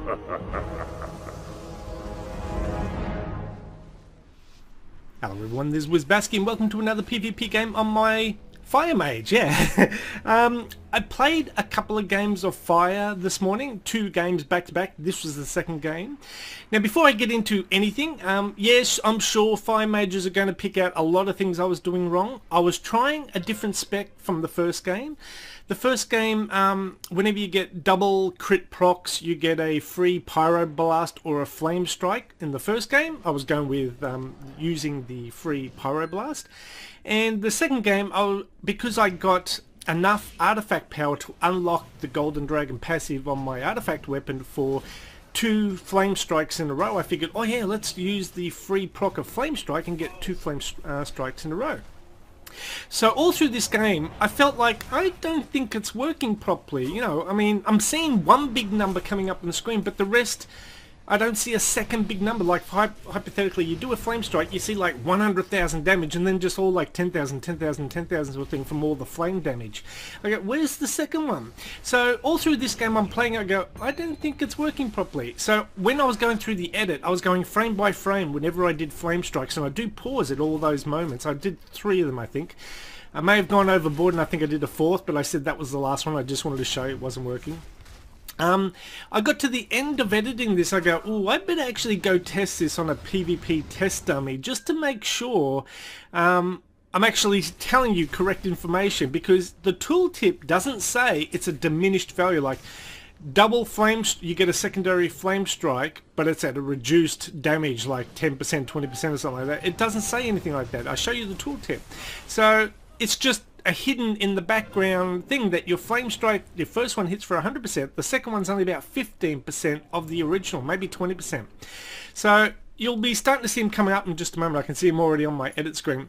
Hello everyone, this is Wizbasky and welcome to another PvP game on my Fire Mage, yeah. I played a couple of games of Fire this morning, 2 games back to back. This was the second game. Now before I get into anything, yes, I'm sure Fire Mages are going to pick out a lot of things I was doing wrong. I was trying a different spec from the first game. The first game, whenever you get double crit procs, you get a free Pyro Blast or a Flamestrike. In the first game, I was going with using the free Pyro Blast. And the second game, because I got enough artifact power to unlock the Golden Dragon passive on my artifact weapon for 2 flame strikes in a row, I figured, oh yeah, let's use the free proc of flame strike and get 2 flame strikes in a row. So all through this game, I felt like I don't think it's working properly. You know, I mean, I'm seeing one big number coming up on the screen, but the rest, I don't see a second big number. Like hypothetically, you do a flame strike, you see like 100,000 damage, and then just all like 10,000, 10,000, 10,000 sort of thing from all the flame damage. I go, where's the second one? So all through this game, I'm playing. I go, I don't think it's working properly. So when I was going through the edit, I was going frame by frame whenever I did flame strikes, and I do pause at all those moments. I did 3 of them, I think. I may have gone overboard, and I think I did a 4th, but I said that was the last one. I just wanted to show it wasn't working. I got to the end of editing this, I go, oh, I better actually go test this on a PvP test dummy just to make sure I'm actually telling you correct information, because the tooltip doesn't say it's a diminished value, like double flame, you get a secondary flame strike, but it's at a reduced damage, like 10%, 20% or something like that. It doesn't say anything like that. I show you the tooltip. So it's just a hidden in the background thing that your flame strike, your first one hits for 100%, the second one's only about 15% of the original, maybe 20%. So you'll be starting to see them coming up in just a moment. I can see them already on my edit screen.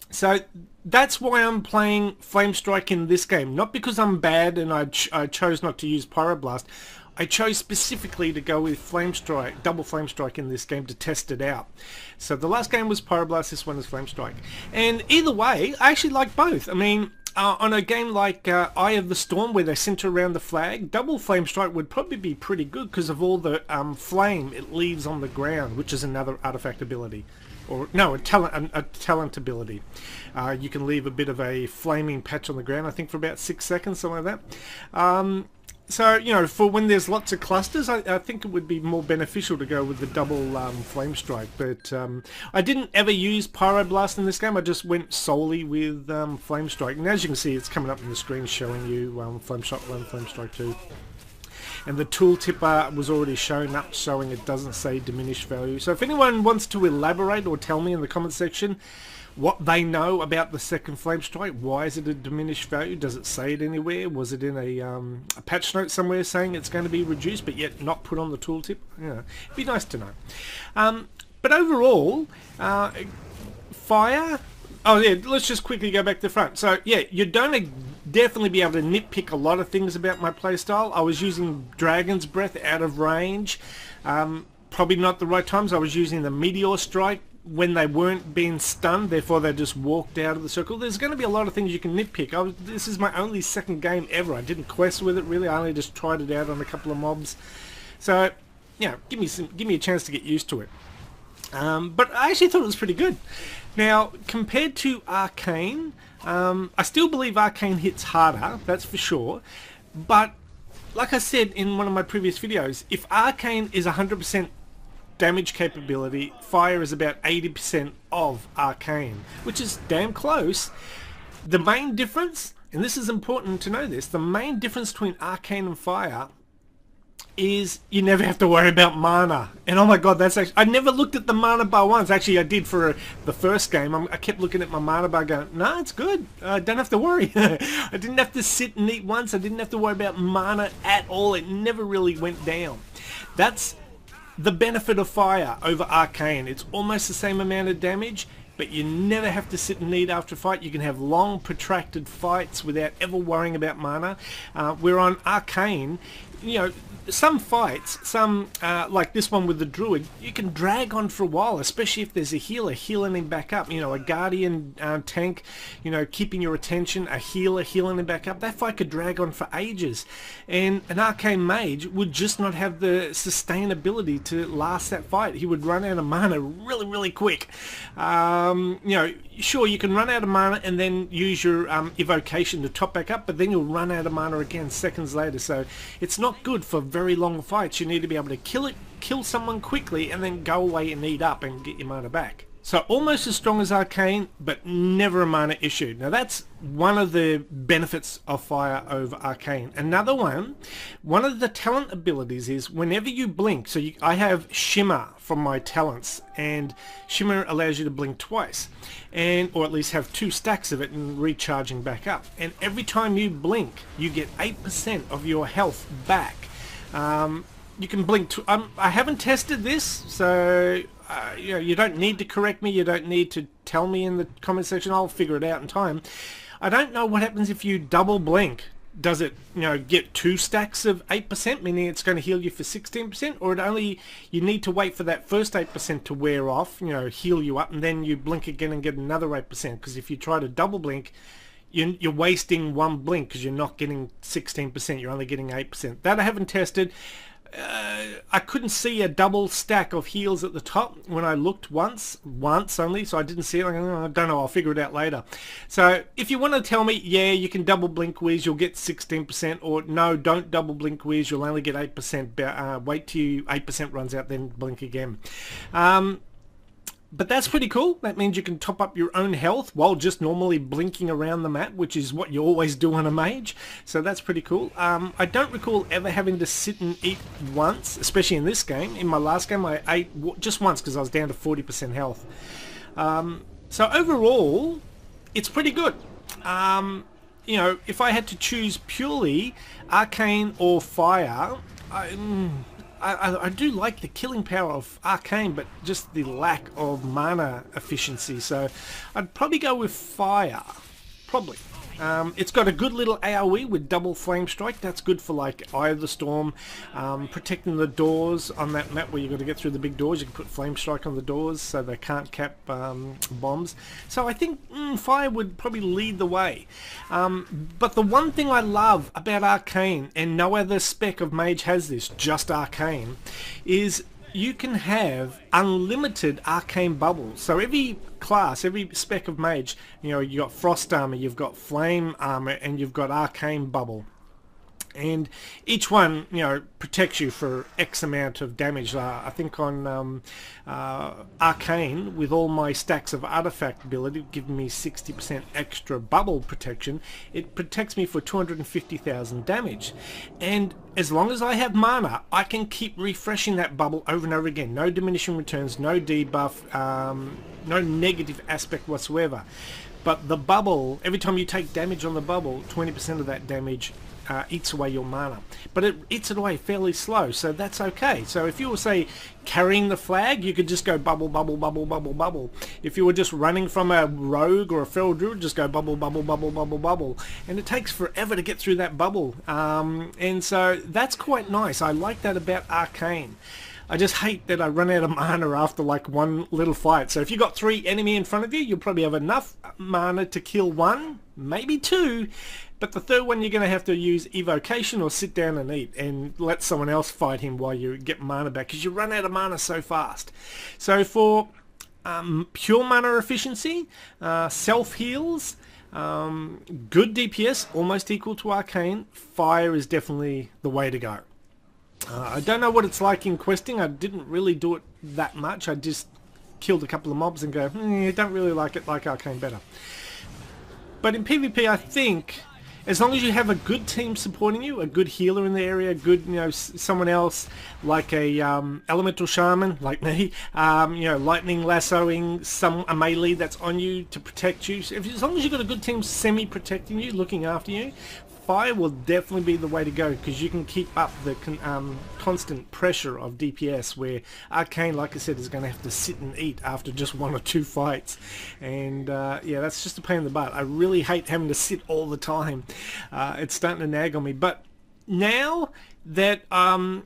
So that's why I'm playing Flamestrike in this game, not because I'm bad and I chose not to use Pyroblast. I chose specifically to go with Flamestrike, double Flamestrike in this game to test it out. So the last game was Pyroblast, this one is Flamestrike. And either way, I actually like both. I mean, on a game like Eye of the Storm, where they center around the flag, double Flamestrike would probably be pretty good because of all the flame it leaves on the ground, which is another artifact ability. Or no, a talent ability. You can leave a bit of a flaming patch on the ground, I think for about 6 seconds, something like that. So, you know, for when there's lots of clusters, I think it would be more beneficial to go with the double flame strike. But I didn't ever use Pyroblast in this game. I just went solely with flame strike. And as you can see, it's coming up on the screen showing you flame strike 1, flame strike 2. And the tooltip was already shown up, showing it doesn't say diminished value. So if anyone wants to elaborate or tell me in the comment section what they know about the second flame strike, why is it a diminished value? Does it say it anywhere? Was it in a patch note somewhere saying it's going to be reduced but yet not put on the tooltip? Yeah, it'd be nice to know. But overall, Fire... Oh yeah, let's just quickly go back to the front. So yeah, you're going to definitely be able to nitpick a lot of things about my playstyle. I was using Dragon's Breath out of range. Probably not the right times. I was using the Meteor Strike when they weren't being stunned, therefore they just walked out of the circle. There's going to be a lot of things you can nitpick. This is my only second game ever. I didn't quest with it really. I only just tried it out on a couple of mobs. So, yeah, give me a chance to get used to it. But I actually thought it was pretty good. Now, compared to Arcane, I still believe Arcane hits harder, that's for sure. But, like I said in one of my previous videos, if Arcane is 100% damage capability, Fire is about 80% of Arcane, which is damn close. The main difference, and this is important to know this, the main difference between Arcane and Fire is you never have to worry about mana. And oh my god, that's actually... I never looked at the mana bar once. Actually, I did for the first game. I kept looking at my mana bar going, no, it's good. I don't have to worry. I didn't have to sit and eat once. I didn't have to worry about mana at all. It never really went down. That's the benefit of Fire over Arcane. It's almost the same amount of damage, but you never have to sit and eat after a fight. You can have long, protracted fights without ever worrying about mana. Where on Arcane, you know, some fights, like this one with the druid, you can drag on for a while, especially if there's a healer healing him back up. You know, a guardian tank, you know, keeping your attention, a healer healing him back up. That fight could drag on for ages, and an arcane mage would just not have the sustainability to last that fight. He would run out of mana really, really quick. You know, sure, you can run out of mana and then use your evocation to top back up, but then you'll run out of mana again seconds later. So it's not good for very long fights. You need to be able to kill someone quickly and then go away and eat up and get your mana back. So almost as strong as Arcane, but never a mana issue. Now that's one of the benefits of Fire over Arcane. Another one of the talent abilities is whenever you blink, so I have Shimmer from my talents, and Shimmer allows you to blink twice, or at least have 2 stacks of it and recharging back up. And every time you blink, you get 8% of your health back. You can blink, I haven't tested this, so you know, you don't need to correct me, you don't need to tell me in the comment section, I'll figure it out in time. I don't know what happens if you double blink. Does it, you know, get 2 stacks of 8%, meaning it's going to heal you for 16%, or you need to wait for that first 8% to wear off, you know, heal you up, and then you blink again and get another 8%, because if you try to double blink, you're wasting 1 blink because you're not getting 16%, you're only getting 8%. That I haven't tested. I couldn't see a double stack of heals at the top when I looked once only, so I didn't see it. I don't know, I'll figure it out later. So if you want to tell me, yeah, you can double blink whiz, you'll get 16%, or no, don't double blink whiz, you'll only get 8%, wait till 8% runs out, then blink again. But that's pretty cool. That means you can top up your own health while just normally blinking around the map, which is what you always do on a mage. So that's pretty cool. I don't recall ever having to sit and eat once, especially in this game. In my last game, I ate just once because I was down to 40% health. So overall, it's pretty good. You know, if I had to choose purely Arcane or Fire, I do like the killing power of Arcane, but just the lack of mana efficiency. So I'd probably go with Fire. Probably. It's got a good little AoE with double Flamestrike. That's good for like Eye of the Storm, protecting the doors on that map where you've got to get through the big doors. You can put Flamestrike on the doors so they can't cap bombs. So I think Fire would probably lead the way. But the one thing I love about Arcane, and no other spec of Mage has this, just Arcane, is you can have unlimited arcane bubbles. So every class, every spec of mage, you know, you got frost armor, you've got flame armor, and you've got arcane bubble. And each one, you know, protects you for X amount of damage. I think on Arcane, with all my stacks of artifact ability, giving me 60% extra bubble protection, it protects me for 250,000 damage. And as long as I have mana, I can keep refreshing that bubble over and over again. No diminishing returns, no debuff, no negative aspect whatsoever. But the bubble, every time you take damage on the bubble, 20% of that damage eats away your mana, but it eats it away fairly slow, so that's okay. So if you were, say, carrying the flag, you could just go bubble, bubble, bubble, bubble, bubble. If you were just running from a rogue or a feral druid, just go bubble, bubble, bubble, bubble, bubble, and it takes forever to get through that bubble. And so that's quite nice. I like that about Arcane. I just hate that I run out of mana after like one little fight. So if you've got 3 enemy in front of you, you'll probably have enough mana to kill 1, maybe 2, but the 3rd one you're going to have to use evocation or sit down and eat and let someone else fight him while you get mana back, because you run out of mana so fast. So for pure mana efficiency, self-heals, good DPS, almost equal to Arcane, Fire is definitely the way to go. I don't know what it's like in questing. I didn't really do it that much. I just killed a couple of mobs and go, don't really like it, like Arcane better. But in PvP, I think as long as you have a good team supporting you, a good healer in the area, good, you know, someone else like a elemental shaman like me, you know, lightning lassoing a melee that's on you to protect you. So as long as you've got a good team semi-protecting you, looking after you, Fire will definitely be the way to go, because you can keep up the constant pressure of DPS, where Arcane, like I said, is going to have to sit and eat after just 1 or 2 fights. And yeah, that's just a pain in the butt. I really hate having to sit all the time. It's starting to nag on me. But now that I'm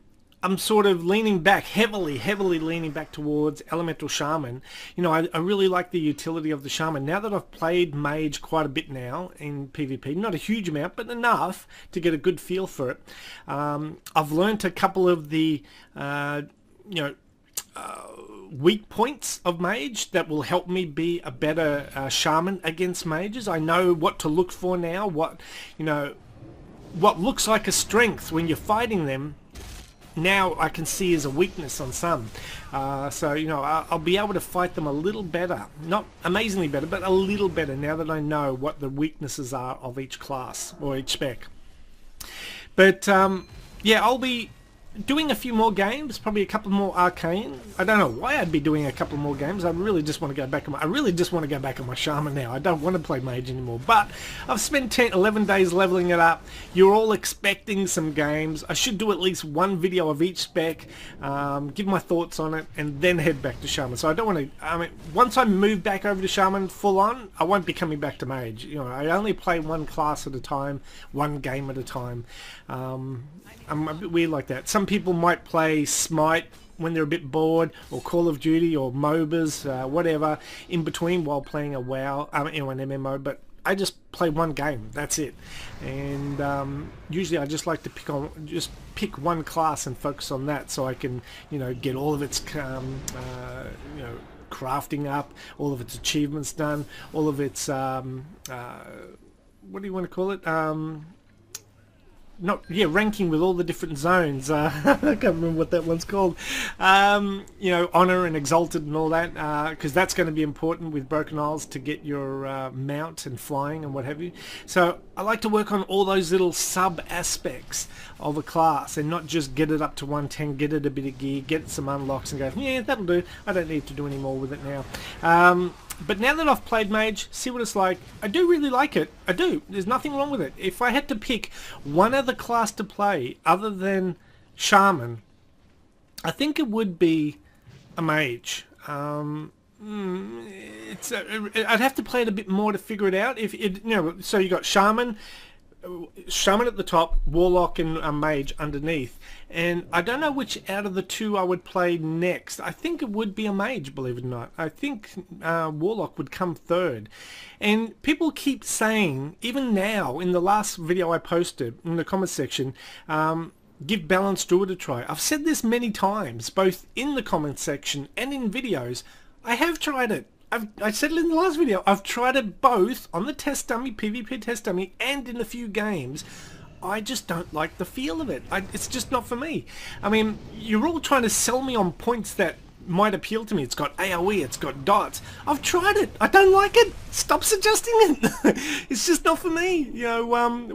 sort of leaning back, heavily leaning back towards Elemental Shaman. You know, I really like the utility of the Shaman. Now that I've played Mage quite a bit now in PvP, not a huge amount, but enough to get a good feel for it. I've learnt a couple of the, weak points of Mage that will help me be a better Shaman against Mages. I know what to look for now, what looks like a strength when you're fighting them, now I can see as a weakness on some. So, you know, I'll be able to fight them a little better. Not amazingly better, but a little better now that I know what the weaknesses are of each class or each spec. But, yeah, I'll be doing a few more games, probably a couple more Arcane. I don't know why I'd be doing a couple more games. I really just want to go back on my Shaman now. I don't want to play Mage anymore. But I've spent 11 days leveling it up. You're all expecting some games. I should do at least one video of each spec, give my thoughts on it, and then head back to Shaman. So I don't want to, I mean, once I move back over to Shaman full on, I won't be coming back to Mage. You know, I only play one class at a time, one game at a time. I'm a bit weird like that. Some people might play Smite when they're a bit bored, or Call of Duty, or MOBAs, whatever, in between while playing a WoW, an MMO, but I just play one game, that's it. And usually I just like to pick one class and focus on that, so I can, you know, get all of its, crafting up, all of its achievements done, all of its, what do you want to call it? Ranking with all the different zones. I can't remember what that one's called. You know, honor and exalted and all that, because that's going to be important with Broken Isles to get your mount and flying and what have you. So I like to work on all those little sub aspects of a class and not just get it up to 110, get it a bit of gear, get some unlocks and go, yeah, that'll do. I don't need to do any more with it now. But now that I've played Mage, see what it's like, I do really like it. I do. There's nothing wrong with it. If I had to pick one other class to play other than Shaman, I think it would be a Mage. I'd have to play it a bit more to figure it out. So you got Shaman at the top, Warlock and Mage underneath, and I don't know which out of the two I would play next. I think it would be a Mage, believe it or not. I think Warlock would come third. And people keep saying, even now, in the last video I posted in the comment section, give Balanced Druid a try. I've said this many times, both in the comment section and in videos. I have tried it. I said it in the last video. I've tried it both on the test dummy, PvP test dummy, and in a few games. I just don't like the feel of it. It's just not for me. I mean, you're all trying to sell me on points that might appeal to me. It's got AoE, it's got dots. I've tried it. I don't like it. Stop suggesting it. It's just not for me. You know,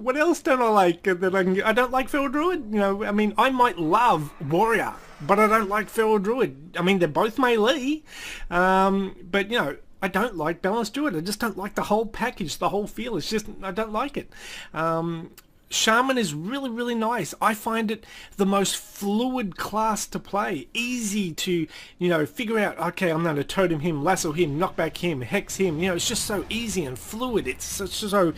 what else don't I like that I can get? I don't like Feral Druid. You know, I mean, I might love Warrior, but I don't like Feral Druid. I mean, they're both melee, but, you know, I don't like Balanced Druid. I just don't like the whole package, the whole feel. It's just, I don't like it. Shaman is really nice. I find it the most fluid class to play. Easy to, you know, figure out, okay, I'm going to totem him, lasso him, knock back him, hex him. You know, it's just so easy and fluid. It's so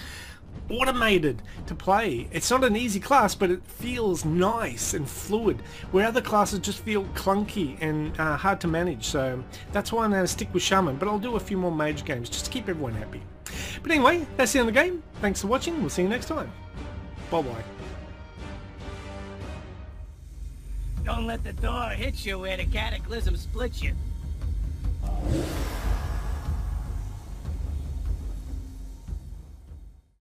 automated to play. It's not an easy class, but it feels nice and fluid, where other classes just feel clunky and hard to manage. So that's why I'm going to stick with Shaman, but I'll do a few more Mage games just to keep everyone happy. But anyway, that's the end of the game. Thanks for watching. We'll see you next time. Bye-bye. Don't let the door hit you where the cataclysm splits you.